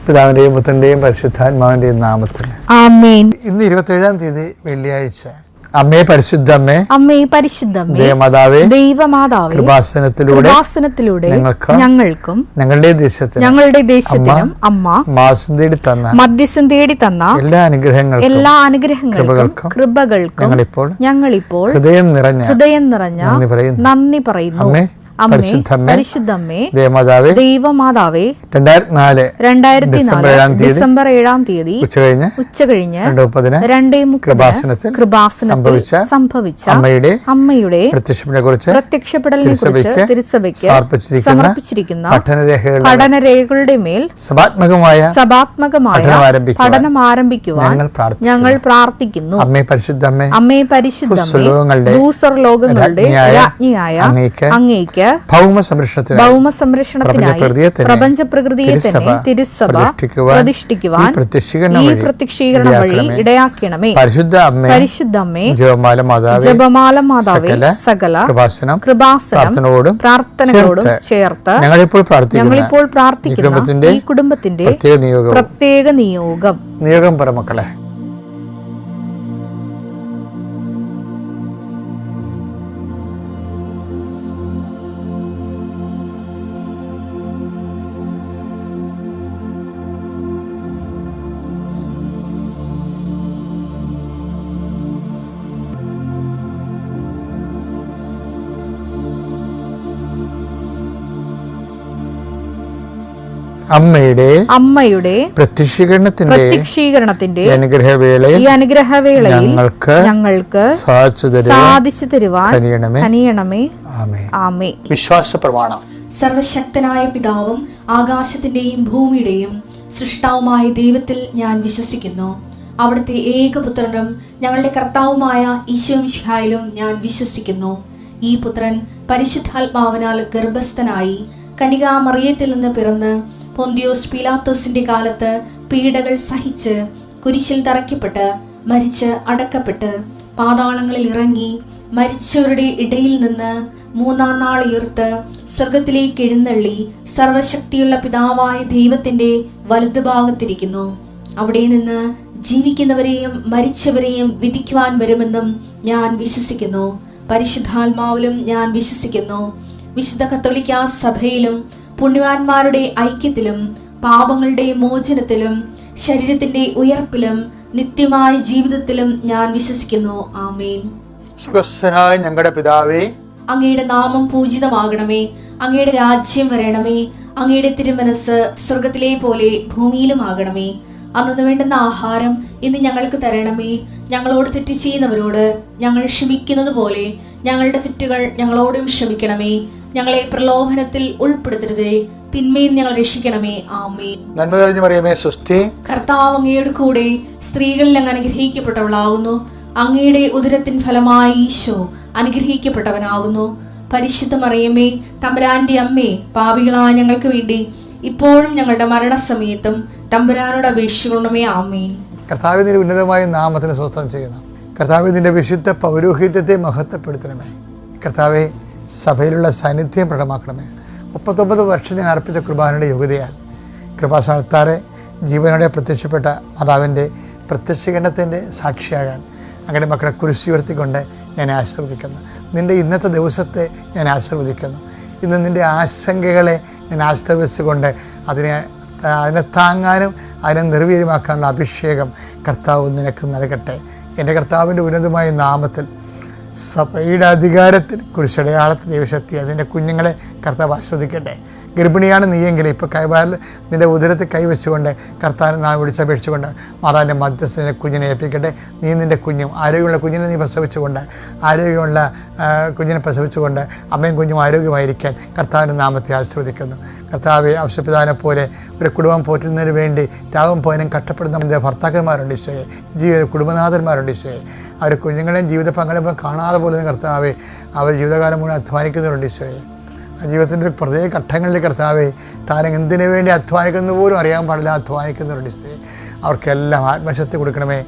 പിതാവിന്റെയും പുത്രന്റെയും പരിശുദ്ധാത്മാവിന്റെയും നാമത്തിൽ ആമേൻ. ഇന്ന് 27-ാം തീയതി വെള്ളിയാഴ്ച. അമ്മേ പരിശുദ്ധമ്മേ, അമ്മേ പരിശുദ്ധമ്മേ, ദേവമാതാവേ, ദൈവമാതാവേ, കൃപാസനത്തിലൂടെ ഞങ്ങൾക്കും ഞങ്ങളുടെ ദേശത്തിനും അമ്മ മധ്യസ്ഥം തേടി തന്ന എല്ലാ അനുഗ്രഹങ്ങൾക്കും കൃപകൾക്കും ഞങ്ങളിപ്പോൾ ഹൃദയം നിറഞ്ഞ നന്ദി പറയുന്നു. പരിശുദ്ധമ്മേ, ദൈവമാതാവേ, 2004 ഡിസംബർ 7-ാം തീയതി ഉച്ചകഴിഞ്ഞ് 2:30 കൃപാസനത്തിൽ സംഭവിച്ച അമ്മയുടെ പ്രത്യക്ഷപ്പെടലിനെ കുറിച്ച് തിരുസഭയ്ക്ക് സമർപ്പിച്ചിരിക്കുന്ന പഠനരേഖകളുടെ മേൽ സഭാത്മകമായ പഠനം ആരംഭിക്കുവാൻ ഞങ്ങൾ പ്രാർത്ഥിക്കുന്നു. അമ്മേ പരിശുദ്ധമ്മേ, ഭൂസ്വർലോകങ്ങളുടെ രാജ്ഞിയായ അങ്ങേക്ക് ഭൗമ സംരക്ഷണത്തിനായി പ്രപഞ്ച പ്രകൃതിയെ തന്നെ തിരുസഭ പ്രതിഷ്ഠിക്കുവാൻ ഈ പ്രത്യക്ഷീകരണം വഴി ഇടയാക്കണമേ. പരിശുദ്ധമ്മേ, ജപമാല മാതാവേ, സകല കൃപാസനം പ്രാർത്ഥനകളോടും ചേർത്ത് ഞങ്ങളിപ്പോൾ പ്രാർത്ഥിക്കുന്ന ഈ കുടുംബത്തിന്റെ പ്രത്യേക നിയോഗം പറമക്കളെ. അമ്മയുടെ പ്രത്യക്ഷീകരണത്തിന്റെ ഈ അനുഗ്രഹവേളയിൽ ഞങ്ങൾക്ക് സാധിച്ചു തരുവാൻ കനിയണമേ. ആമേൻ. വിശ്വാസ പ്രമാണം. സർവശക്തനായ പിതാവും ആകാശത്തിന്റെയും ഭൂമിയുടെയും സൃഷ്ടാവുമായ ദൈവത്തിൽ ഞാൻ വിശ്വസിക്കുന്നു. അവിടുത്തെ ഏകപുത്രനും ഞങ്ങളുടെ കർത്താവുമായ ഈശോ മിശിഹായിലും ഞാൻ വിശ്വസിക്കുന്നു. ഈ പുത്രൻ പരിശുദ്ധാത്മാവിനാൽ ഗർഭസ്ഥനായി കന്യകാമറിയത്തിൽ നിന്ന് പിറന്ന് പൊന്തിയോസ് പീലാത്തോസിന്റെ കാലത്ത് പീഡകൾ സഹിച്ച് കുരിശിൽ തറയ്ക്കപ്പെട്ട് മരിച്ച് അടക്കപ്പെട്ട് പാതാളങ്ങളിൽ ഇറങ്ങി മരിച്ചവരുടെ ഇടയിൽ നിന്ന് 3-ാം നാൾ ഉയർത്ത് സ്വർഗത്തിലേക്ക് എഴുന്നള്ളി സർവശക്തിയുള്ള പിതാവായ ദൈവത്തിന്റെ വലതുഭാഗത്തിരിക്കുന്നു. അവിടെ നിന്ന് ജീവിക്കുന്നവരെയും മരിച്ചവരെയും വിധിക്കുവാൻ വരുമെന്നും ഞാൻ വിശ്വസിക്കുന്നു. പരിശുദ്ധാത്മാവിലും ഞാൻ വിശ്വസിക്കുന്നു. വിശുദ്ധ കത്തോലിക്കാ സഭയിലും പുണ്യവാന്മാരുടെ ഐക്യത്തിലും പാപങ്ങളുടെ മോചനത്തിലും ശരീരത്തിന്റെ ഉയർപ്പിലും നിത്യമായ ജീവിതത്തിലും ഞാൻ വിശ്വസിക്കുന്നു. ആമേൻ. സ്വർഗ്ഗസ്ഥനായ ഞങ്ങളുടെ പിതാവേ, അങ്ങയുടെ നാമം പൂജിതമാകണമേ. അങ്ങയുടെ രാജ്യം വരണമേ. അങ്ങയുടെ തിരുമനസ് സ്വർഗത്തിലെ പോലെ ഭൂമിയിലും ആകണമേ. അന്നു വേണ്ടുന്ന ആഹാരം ഇന്ന് ഞങ്ങൾക്ക് തരണമേ. ഞങ്ങളോട് തെറ്റ് ചെയ്യുന്നവരോട് ഞങ്ങൾ ക്ഷമിക്കുന്നത് പോലെ ഞങ്ങളുടെ തെറ്റുകൾ ഞങ്ങളോടും ക്ഷമിക്കണമേ. ഞങ്ങളെ പ്രലോഭനത്തിൽ ഉൾപ്പെടുത്തരുതേ, തിന്മയിൽ ഞങ്ങൾ രക്ഷിക്കണമേ. ആമേൻ. നന്മ നിറഞ്ഞ മറിയമേ, സ്വസ്തി. കർത്താവ് അങ്ങയുടെ കൂടെ സ്ത്രീകളിൽ അങ്ങ് അനുഗ്രഹിക്കപ്പെട്ടവളാകുന്നു. അങ്ങയുടെ ഉദരത്തിൻ ഫലമായി ഈശോ അനുഗ്രഹിക്കപ്പെട്ടവനാകുന്നു. പരിശുദ്ധ മറിയമേ, തമ്പുരാന്റെ അമ്മേ, പാപികളായ ഞങ്ങൾക്ക് വേണ്ടി ഇപ്പോഴും ഞങ്ങളുടെ മരണസമയത്തും തമ്പുരാനോട് അപേക്ഷിക്കണമേ. ആമേൻ. കർത്താവിന്റെ ഉന്നതമായ നാമത്തിന് സ്വസ്ഥം ചെയ്യുന്നു. കർത്താവിന്റെ വിശുദ്ധ പൗരോഹിത്യത്തെ മഹത്വപ്പെടുത്തണമേ. കർത്താവെ, സഭയിലുള്ള സാന്നിധ്യം പ്രകടമാക്കണമേ. 39 വർഷം ഞാൻ അർപ്പിച്ച കുർബാനയുടെ യോഗ്യതയാൽ കൃപാസ്ഥാനത്താറെ ജീവനോടെ പ്രത്യക്ഷപ്പെട്ട മാതാവിൻ്റെ പ്രത്യക്ഷീകരണത്തിൻ്റെ സാക്ഷിയാകാൻ അങ്ങനെ മക്കളെ കുരിശ് ഉയർത്തിക്കൊണ്ട് ഞാൻ ആശീർവദിക്കുന്നു. നിൻ്റെ ഇന്നത്തെ ദിവസത്തെ ഞാൻ ആശീർവദിക്കുന്നു. ഇന്ന് നിൻ്റെ ആശങ്കകളെ ഞാൻ ആശീർവദിച്ചുകൊണ്ട് അതിനെ താങ്ങാനും അതിനെ നിർവീര്യമാക്കാനുള്ള അഭിഷേകം കർത്താവ് നിനക്ക് നൽകട്ടെ. എൻ്റെ കർത്താവിൻ്റെ ഉന്നതമായ നാമത്തിൽ സഭയുടെ അധികാരത്തിൽ കുരിശടയാളത്തിൽ ദൈവശക്തി അതിൻ്റെ കുഞ്ഞുങ്ങളെ കർത്താവ് ആസ്വദിക്കട്ടെ. ഗർഭിണിയാണ് നീയെങ്കിൽ ഇപ്പോൾ കൈവാരിൽ നിൻ്റെ ഉദരത്തിൽ കൈവച്ചുകൊണ്ട് കർത്താവിനെ നാം വിളിച്ചപേക്ഷിച്ചുകൊണ്ട് മാതാവിൻ്റെ മധ്യസ്ഥ കുഞ്ഞിനെ ഏൽപ്പിക്കട്ടെ. നീ നിൻ്റെ കുഞ്ഞും ആരോഗ്യമുള്ള കുഞ്ഞിനെ നീ പ്രസവിച്ചുകൊണ്ട് ആരോഗ്യമുള്ള കുഞ്ഞിനെ പ്രസവിച്ചുകൊണ്ട് അമ്മയും കുഞ്ഞും ആരോഗ്യമായിരിക്കാൻ കർത്താവിൻ്റെ നാമത്തെ ആശീർവദിക്കുന്നു. കർത്താവെ, ആവശ്യപിതാവിനെ പോലെ ഒരു കുടുംബം പോറ്റുന്നതിന് വേണ്ടി രാവും പോയനും കഷ്ടപ്പെടുന്ന ഭർത്താക്കന്മാരുണ്ട് ഈശോയെ, കുടുംബനാഥന്മാരുണ്ട് ഈശോയെ. അവർ കുഞ്ഞുങ്ങളെയും ജീവിത പങ്കാളികളും കാണാതെ പോലെ കർത്താവെ അവർ ജീവിതകാലം മുഴുവൻ അധ്വാനിക്കുന്നവരുണ്ട് ഈശോയെ. ജീവിതത്തിൻ്റെ ഒരു പ്രത്യേക ഘട്ടങ്ങളിൽ കർത്താവെ താരം എന്തിനു വേണ്ടി അധ്വാനിക്കുന്ന പോലും അറിയാൻ പാടില്ല അധ്വാനിക്കുന്നവരുണ്ട് ഈശോയെ. അവർക്കെല്ലാം ആത്മശക്തി കൊടുക്കണമേ.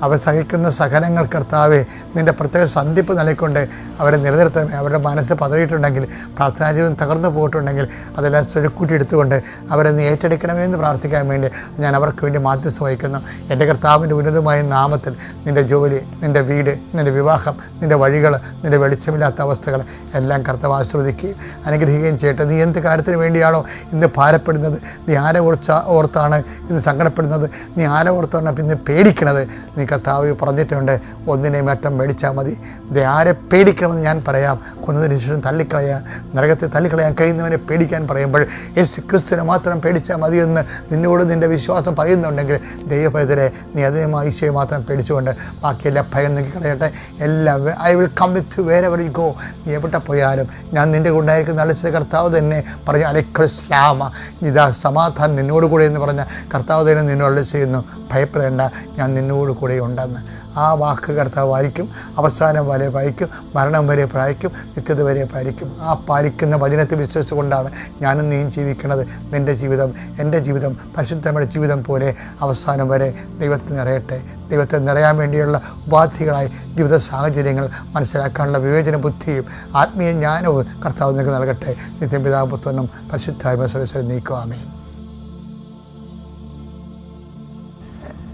അവർ സഹിക്കുന്ന സഹനങ്ങൾ കർത്താവെ നിൻ്റെ പ്രത്യേക സന്ധിപ്പ് നൽകിക്കൊണ്ട് അവരെ നിലനിർത്തണമേ. അവരുടെ മനസ്സ് പതറിയിട്ടുണ്ടെങ്കിൽ, പ്രാർത്ഥനാ ജീവിതം തകർന്നു പോയിട്ടുണ്ടെങ്കിൽ അതെല്ലാം സ്വരുക്കൂട്ടി എടുത്തുകൊണ്ട് അവരെ നീ ഏറ്റെടുക്കണമേ എന്ന് പ്രാർത്ഥിക്കാൻ വേണ്ടി ഞാൻ അവർക്ക് വേണ്ടി മാധ്യസ്ഥം വഹിക്കുന്നു. എൻ്റെ കർത്താവിൻ്റെ ഉന്നതമായ നാമത്തിൽ നിൻ്റെ ജോലി, നിൻ്റെ വീട്, നിൻ്റെ വിവാഹം, നിൻ്റെ വഴികൾ, നിൻ്റെ വെളിച്ചമില്ലാത്ത അവസ്ഥകൾ എല്ലാം കർത്താവ് ആസ്വദിക്കുകയും അനുഗ്രഹിക്കുകയും ചെയ്യട്ടെ. നീ എന്ത് കാര്യത്തിന് വേണ്ടിയാണോ ഇന്ന് ഭാരപ്പെടുന്നത്, നീ ആരെ ഓർത്താണ് ഇന്ന് സങ്കടപ്പെടുന്നത്, നീ ആരെ ഓർത്താണ് പിന്നെ പേടിക്കണത്, നീ കർത്താവ് പറഞ്ഞിട്ടുണ്ട്, ഒന്നിനെ മറ്റം മേടിച്ചാൽ മതി. ഇത് ആരെ പേടിക്കണമെന്ന് ഞാൻ പറയാം. കൊന്നതിന് ശേഷം തള്ളിക്കളയാൻ, നരകത്തെ തള്ളിക്കളയാൻ കഴിയുന്നവനെ പേടിക്കാൻ പറയുമ്പോൾ യേശു ക്രിസ്തുവിനെ മാത്രം പേടിച്ചാൽ മതിയെന്ന് നിന്നോട് നിൻ്റെ വിശ്വാസം പറയുന്നുണ്ടെങ്കിൽ ദൈവഭയത്തിലെ നീ അതിനുമായി ഈശോയെ മാത്രം പേടിച്ചുകൊണ്ട് ബാക്കിയെല്ലാം ഭയം നീക്കി കളയട്ടെ. എല്ലാം I will come with wherever you go. നീ എവിടെ പോയാലും ഞാൻ നിൻ്റെ കൊണ്ടായിരിക്കും അളിച്ചത് കർത്താവ് തന്നെ പറഞ്ഞു. അലൈക്കുസ്ലാമ, ഇതാ സമാധാനം നിന്നോട് കൂടെ എന്ന് പറഞ്ഞ കർത്താവ് തന്നെ നിന്നോട് ചെയ്യുന്നു. ഭയപ്പെടേണ്ട, ഞാൻ നിന്നോട് കൂടെ ഉണ്ടെന്ന്. ആ വാക്ക് കർത്താവ് പാലിക്കും. അവസാനം വരെ പാലിക്കും, മരണം വരെ പാലിക്കും, നിത്യത വരെ പാലിക്കും. ആ പാലിക്കുന്ന വചനത്തെ വിശ്വസിച്ചുകൊണ്ടാണ് ഞാനും നീയും ജീവിക്കുന്നത്. നിൻ്റെ ജീവിതം, എൻ്റെ ജീവിതം പരിശുദ്ധമായ ജീവിതം പോലെ അവസാനം വരെ ദൈവത്തെ നിറയട്ടെ. ദൈവത്തെ നിറയാൻ വേണ്ടിയുള്ള ഉപാധികളായി ജീവിത സാഹചര്യങ്ങൾ മനസ്സിലാക്കാനുള്ള വിവേചന ബുദ്ധിയും ആത്മീയ ജ്ഞാനവും കർത്താവ് നിങ്ങൾക്ക് നൽകട്ടെ. നിത്യം പിതാവും പുത്രനും പരിശുദ്ധാത്മാ സർവ്വസ്വരം നീക്കുക. ആമേൻ.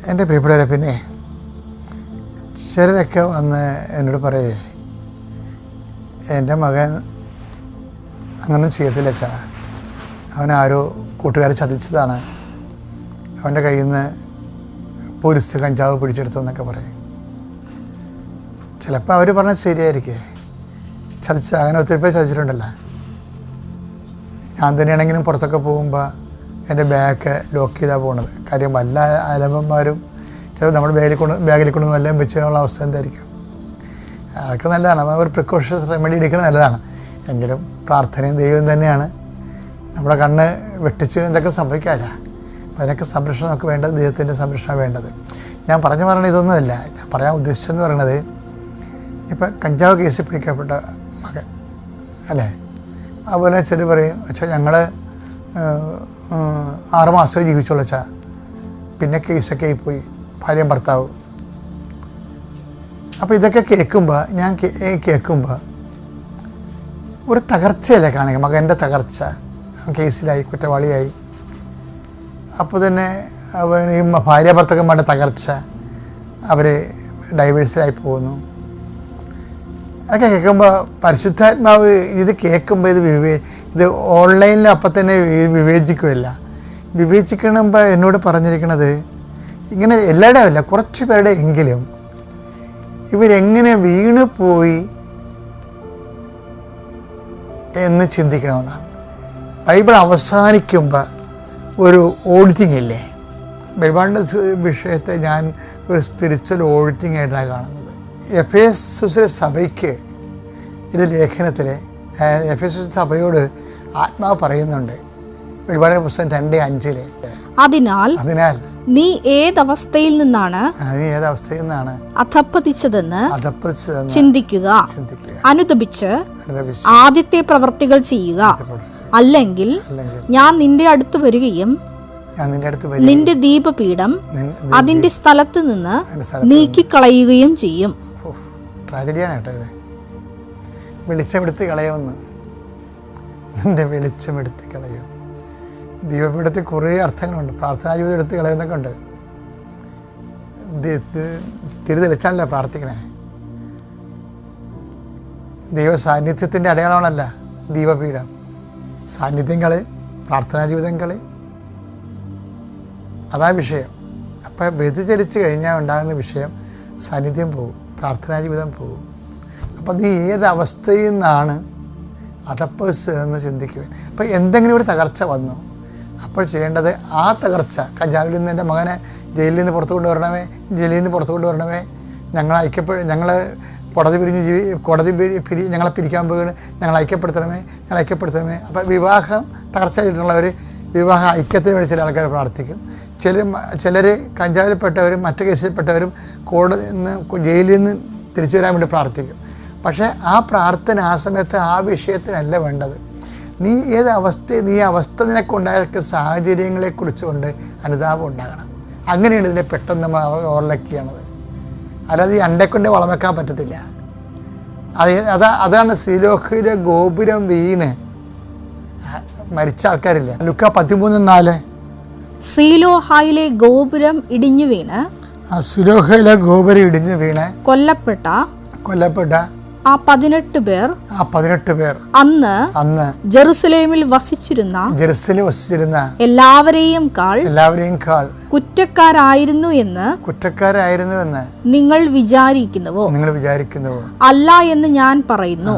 എൻ്റെ പ്രിയപ്പെട്ടവരെ, പിന്നെ ചിലരൊക്കെ വന്ന് എന്നോട് പറയേ, എൻ്റെ മകൻ അങ്ങനൊന്നും ചെയ്യത്തില്ല അച്ഛാ, അവനാരോ കൂട്ടുകാരെ ചതിച്ചതാണ്, അവൻ്റെ കയ്യിൽ നിന്ന് പോലീസ് കഞ്ചാവ് പിടിച്ചെടുത്തെന്നൊക്കെ പറയും. ചിലപ്പോൾ അവർ പറഞ്ഞാൽ ശരിയായിരിക്കേ, ചതിച്ച അങ്ങനെ ഒത്തിരി പേര് ചതിച്ചിട്ടുണ്ടല്ലോ. ഞാൻ തന്നെയാണെങ്കിലും പുറത്തൊക്കെ പോകുമ്പോൾ എൻ്റെ ബാഗ് ലോക്ക് ചെയ്താണ് പോകുന്നത്. കാര്യം വല്ല അലമ്പന്മാരും ചിലപ്പോൾ നമ്മുടെ ബാഗിൽ കൊണ്ട് എല്ലാം വെച്ചുള്ള അവസ്ഥ എന്തായിരിക്കും. അതൊക്കെ നല്ലതാണ്, ഒരു പ്രിക്കോഷൻസ് റെമഡി എടുക്കുന്നത് നല്ലതാണ്. എങ്കിലും പ്രാർത്ഥനയും ദൈവം തന്നെയാണ്. നമ്മുടെ കണ്ണ് വെട്ടിച്ച് എന്തൊക്കെ സംഭവിക്കാമല്ല. അപ്പോൾ അതിനൊക്കെ സംരക്ഷണം നമുക്ക് വേണ്ടത്, ദൈവത്തിൻ്റെ സംരക്ഷണം വേണ്ടത്. ഞാൻ പറയണത് ഇതൊന്നുമല്ല. ഞാൻ പറയാൻ ഉദ്ദേശിച്ചതെന്ന് പറയണത്, ഇപ്പം കഞ്ചാവ് കേസിൽ പിടിക്കപ്പെട്ട മകൻ അല്ലേ, അതുപോലെ ചില പറയും അച്ഛാ ഞങ്ങൾ 6 മാസമേ ജീവിച്ചോളൂ അച്ഛാ, പിന്നെ കേസൊക്കെ ആയിപ്പോയി, ഭാര്യയും ഭർത്താവ്. അപ്പോൾ ഇതൊക്കെ കേൾക്കുമ്പോൾ ഞാൻ കേൾക്കുമ്പോൾ ഒരു തകർച്ചയല്ലേ കാണുക, മകൻ്റെ തകർച്ച. കേസിലായി, കുറ്റവാളിയായി. അപ്പോൾ തന്നെ അവൻ ഈ ഭാര്യ ഭർത്താക്കന്മാരുടെ തകർച്ച, അവർ ഡൈവേഴ്സിലായി പോകുന്നു. അതൊക്കെ കേൾക്കുമ്പോൾ പരിശുദ്ധാത്മാവ് ഇത് കേൾക്കുമ്പോൾ ഇത് ഓൺലൈനിൽ അപ്പം തന്നെ വിവേചിക്കുമല്ല. വിവേചിക്കണമ്പോൾ എന്നോട് പറഞ്ഞിരിക്കണത് ഇങ്ങനെ എല്ലാവരുടെയും അല്ല, കുറച്ച് പേരുടെ എങ്കിലും ഇവരെങ്ങനെ വീണ് പോയി എന്ന് ചിന്തിക്കണമെന്നാണ്. ബൈബിൾ അവസാനിക്കുമ്പോൾ ഒരു ഓഡിറ്റിംഗ് ഇല്ലേ, ബൈബിളിൻ്റെ വിഷയത്തെ ഞാൻ ഒരു സ്പിരിച്വൽ ഓഡിറ്റിംഗ് ആയിട്ടാണ് കാണുന്നത്. എഫേസസിലെ സഭയ്ക്ക് ഇത് ലേഖനത്തിൽ എഫേസസ് സഭയോട് ആത്മാവ് പറയുന്നുണ്ട്, വെളിപാടിന്റെ പുസ്തകം 2:5. അതിനാൽ നീ ഏതവസ്ഥയിൽ നിന്നാണ് അധപ്പതിച്ചതെന്ന് ചിന്തിക്കുക, അനുതപിച്ച് ആദ്യത്തെ പ്രവൃത്തികൾ ചെയ്യുക. അല്ലെങ്കിൽ ഞാൻ നിന്റെ അടുത്ത് വരികയും നിന്റെ ദീപപീഠം അതിന്റെ സ്ഥലത്ത് നിന്ന് നീക്കിക്കളയുകയും ചെയ്യും. ട്രാജഡിയാണ് കേട്ടോ ഇത്. വെളിച്ചമെടുത്ത് കളയുമെന്ന്, നിന്റെ വെളിച്ചമെടുത്ത് കളയും. ദീപപീഠത്തിൽ കുറേ അർത്ഥങ്ങളുണ്ട്. പ്രാർത്ഥനാ ജീവിതം എടുത്ത് കളയുന്നൊക്കെ ഉണ്ട്. തിരിതെളിച്ചാണല്ലോ പ്രാർത്ഥിക്കണേ. ദൈവ സാന്നിധ്യത്തിൻ്റെ അടയാളമാണല്ല ദീപപീഠം. സാന്നിധ്യം കളയും, പ്രാർത്ഥനാ ജീവിതം കളയും, അതാ വിഷയം. അപ്പം വ്യതിചലിച്ച് കഴിഞ്ഞാൽ ഉണ്ടാകുന്ന വിഷയം സാന്നിധ്യം പോകും, പ്രാർത്ഥനാ ജീവിതം പോകും. അപ്പം നീ ഏത് അവസ്ഥയിൽ നിന്നാണ് അതപ്പസ് എന്ന് ചിന്തിക്കുവാൻ. അപ്പം എന്തെങ്കിലും ഒരു തകർച്ച വന്നു, അപ്പോൾ ചെയ്യേണ്ടത് ആ തകർച്ച, കഞ്ചാവിൽ നിന്ന് എൻ്റെ മകനെ ജയിലിൽ നിന്ന് പുറത്തു കൊണ്ടുവരണമേ, ഞങ്ങൾ ഞങ്ങളെ പിരിക്കാൻ പോകുകയാണ്, ഞങ്ങളെ ഐക്യപ്പെടുത്തണമേ. അപ്പോൾ വിവാഹം തകർച്ചയായിട്ടുള്ളവർ വിവാഹ ഐക്യത്തിന് വേണ്ടി ചില ആൾക്കാർ പ്രാർത്ഥിക്കും. ചിലർ കഞ്ചാവിൽപ്പെട്ടവരും മറ്റു കേസിൽപ്പെട്ടവരും ജയിലിൽ നിന്ന് തിരിച്ചു വരാൻ വേണ്ടി പ്രാർത്ഥിക്കും. പക്ഷേ ആ പ്രാർത്ഥന ആ സമയത്ത് ആ വിഷയത്തിനല്ല വേണ്ടത്. നീ അവസ്ഥ നിനക്കുണ്ടായ സാഹചര്യങ്ങളെക്കുറിച്ച് കൊണ്ട് അനുതാപം ഉണ്ടാകണം. അങ്ങനെയാണ് ഇതിനെ പെട്ടെന്ന് നമ്മൾ ഓവർലക്ക് ചെയ്യണത്. അല്ലാതെ ഈ അണ്ടയെക്കൊണ്ട് വളം വെക്കാൻ പറ്റത്തില്ല. അതാണ് സിലോഹിലെ ഗോപുരം വീണ് മരിച്ച ആൾക്കാരില്ല. ലുക്ക 13:4 സീലോഹായിലെ ഗോപുരം ഇടിഞ്ഞു വീണ് സിലോഹയിലെ ഗോപുരം ഇടിഞ്ഞു വീണ് കൊല്ലപ്പെട്ട ആ 18 പേർ അന്ന് ജെറുസലേമിൽ വസിച്ചിരുന്ന എല്ലാവരെയും കാൾ കുറ്റക്കാരായിരുന്നു എന്ന് നിങ്ങൾ വിചാരിക്കുന്നുവോ? അല്ല എന്ന് ഞാൻ പറയുന്നു.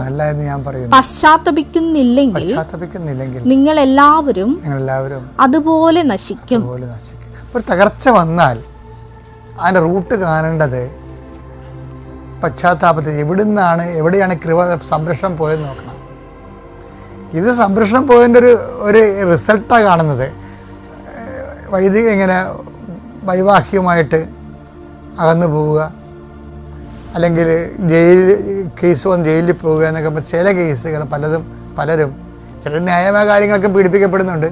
പശ്ചാത്തപിക്കുന്നില്ലെങ്കിൽ നിങ്ങൾ എല്ലാവരും അതുപോലെ നശിക്കും. ഒരു തകർച്ച വന്നാൽ അതിൻ്റെ റൂട്ട് കാണേണ്ടത് പശ്ചാത്താപത്തിൽ എവിടെയാണ് കൃപ സംരക്ഷണം പോയെന്ന് നോക്കണം. ഇത് സംരക്ഷണം പോയതിൻ്റെ ഒരു റിസൾട്ടാണ് കാണുന്നത്. വൈദിക ഇങ്ങനെ വൈവാഹികമായിട്ട് അകന്നു പോവുക, അല്ലെങ്കിൽ കേസ് വന്ന് ജയിലിൽ പോവുക എന്നൊക്കെ. ചില കേസുകൾ പലരും ചില ന്യായമായ കാര്യങ്ങളൊക്കെ പീഡിപ്പിക്കപ്പെടുന്നുണ്ട്.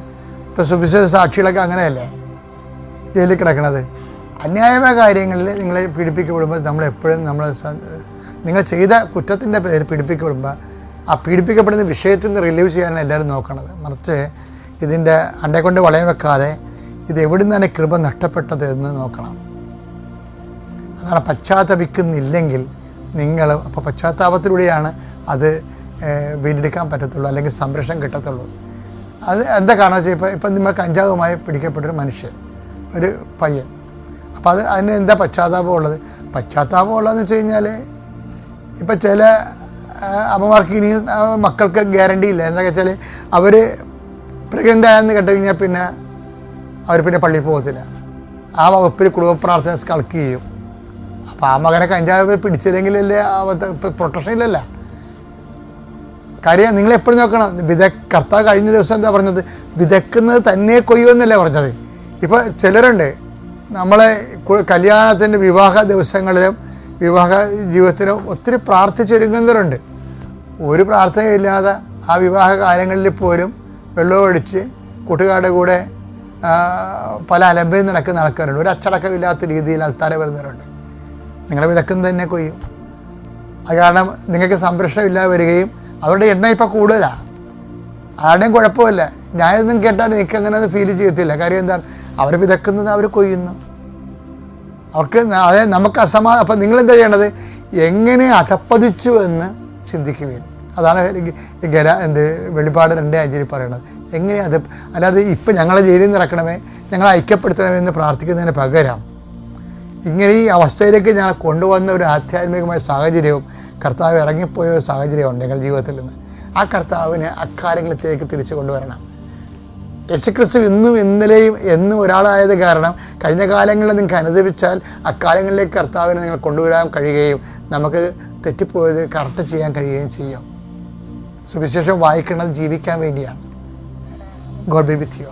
ഇപ്പോൾ സുവിശേഷ സാക്ഷികളൊക്കെ അങ്ങനെയല്ലേ ജയിലിൽ കിടക്കണത്. അന്യായമായ കാര്യങ്ങളിൽ നിങ്ങളെ പീഡിപ്പിക്കപ്പെടുമ്പോൾ നമ്മളെപ്പോഴും നിങ്ങൾ ചെയ്ത കുറ്റത്തിൻ്റെ പേര് പീഡിപ്പിക്കപ്പെടുമ്പോൾ ആ പീഡിപ്പിക്കപ്പെടുന്ന വിഷയത്തിൽ നിന്ന് റിലീവ് ചെയ്യാനാണ് എല്ലാവരും നോക്കണത്. മറിച്ച് ഇതിൻ്റെ അണ്ടയെക്കൊണ്ട് വളയം വെക്കാതെ ഇത് എവിടെ നിന്നാണ് കൃപ നഷ്ടപ്പെട്ടത് എന്ന് നോക്കണം. അതാണ് പശ്ചാത്തപിക്കുന്നില്ലെങ്കിൽ അപ്പോൾ പശ്ചാത്താപത്തിലൂടെയാണ് അത് വീണ്ടെടുക്കാൻ പറ്റത്തുള്ളൂ, അല്ലെങ്കിൽ സംരക്ഷണം കിട്ടത്തുള്ളൂ. അത് എന്താ കാരണം വെച്ചാൽ ഇപ്പം നിങ്ങൾ കഞ്ചാവുമായി പിടിക്കപ്പെട്ടൊരു മനുഷ്യൻ, ഒരു പയ്യൻ. അപ്പോൾ അതിന് എന്താ പശ്ചാത്താപം ഉള്ളതെന്ന് വെച്ച് കഴിഞ്ഞാൽ ഇപ്പം ചില അമ്മമാർക്ക് ഇനി മക്കൾക്ക് ഗ്യാരണ്ടി ഇല്ല. എന്താ വെച്ചാൽ അവർ പ്രഗ്നൻ്റ് ആയെന്ന് കേട്ട് കഴിഞ്ഞാൽ പിന്നെ അവർ പിന്നെ പള്ളിയിൽ പോകത്തില്ല. ആ വകുപ്പിൽ കുടുംബ പ്രാർത്ഥന കളക്ട് ചെയ്യും. അപ്പോൾ ആ മകനെ കഞ്ചാവ് പിടിച്ചില്ലെങ്കിലല്ലേ പ്രൊട്ടക്ഷൻ ഇല്ലല്ല. കാര്യം നിങ്ങളെപ്പോഴും നോക്കണം. കർത്താവ് കഴിഞ്ഞ ദിവസം എന്താ പറഞ്ഞത്? വിതക്കുന്നത് തന്നെ കൊയ്യുമെന്നല്ലേ പറഞ്ഞത്. ഇപ്പോൾ ചിലരുണ്ട്, നമ്മളെ കല്യാണത്തിൻ്റെ വിവാഹ ദിവസങ്ങളിലും വിവാഹ ജീവിതത്തിലും ഒത്തിരി പ്രാർത്ഥിച്ചൊരുങ്ങുന്നവരുണ്ട്. ഒരു പ്രാർത്ഥനയില്ലാതെ ആ വിവാഹ കാലങ്ങളിൽ പോലും വെള്ളമൊഴിച്ച് കൂട്ടുകാരുടെ കൂടെ പല അലമ്പയും നടക്കുന്ന ആൾക്കാരുണ്ട്. ഒരു അച്ചടക്കമില്ലാത്ത രീതിയിൽ ആൾക്കാരെ വരുന്നവരുണ്ട്. നിങ്ങളെ വിതക്കുന്നത് തന്നെ കൊയ്യും. അത് കാരണം നിങ്ങൾക്ക് സംരക്ഷണമില്ലാതെ വരികയും അവരുടെ എണ്ണം ഇപ്പോൾ കൂടുതലാണ്. ആരുടെയും കുഴപ്പമില്ല. ഞാനൊന്നും കേട്ടാൽ എനിക്കങ്ങനെ അത് ഫീൽ ചെയ്യത്തില്ല. കാര്യം എന്താണ്? അവർ വിതക്കുന്നത് അവർ കൊയ്യുന്നു. അവർക്ക് അതായത് നമുക്ക് അപ്പം നിങ്ങളെന്താ ചെയ്യേണ്ടത്? എങ്ങനെ അധപ്പതിച്ചു എന്ന് ചിന്തിക്കുകയും. അതാണ് വെളിപ്പാട് 2:5 പറയണത്. എങ്ങനെ അല്ലാതെ ഇപ്പം ഞങ്ങളെ ജയിലിൽ നിന്ന് ഇറക്കണമേ, ഞങ്ങളെ ഐക്യപ്പെടുത്തണമെന്ന് പ്രാർത്ഥിക്കുന്നതിന് പകരം ഇങ്ങനെ ഈ അവസ്ഥയിലേക്ക് ഞങ്ങൾ കൊണ്ടുവന്ന ഒരു ആധ്യാത്മികമായ സാഹചര്യവും കർത്താവ് ഇറങ്ങിപ്പോയ ഒരു സാഹചര്യമുണ്ട് ഞങ്ങളുടെ ജീവിതത്തിൽ നിന്ന്. ആ കർത്താവിനെ അക്കാര്യങ്ങളിലേക്ക് തിരിച്ചു കൊണ്ടുവരണം. യേശുക്രിസ്തു ഇന്നും ഇന്നലെയും എന്നും ഒരാളായത് കാരണം കഴിഞ്ഞ കാലങ്ങളിൽ നിങ്ങൾക്ക് അനുദപിച്ചാൽ അക്കാലങ്ങളിലേക്ക് കർത്താവിനെ നിങ്ങൾ കൊണ്ടുവരാൻ കഴിയുകയും നമുക്ക് തെറ്റിപ്പോയത് കറക്റ്റ് ചെയ്യാൻ കഴിയുകയും ചെയ്യും. സുവിശേഷം വായിക്കുന്നത് ജീവിക്കാൻ വേണ്ടിയാണ്. God B with you.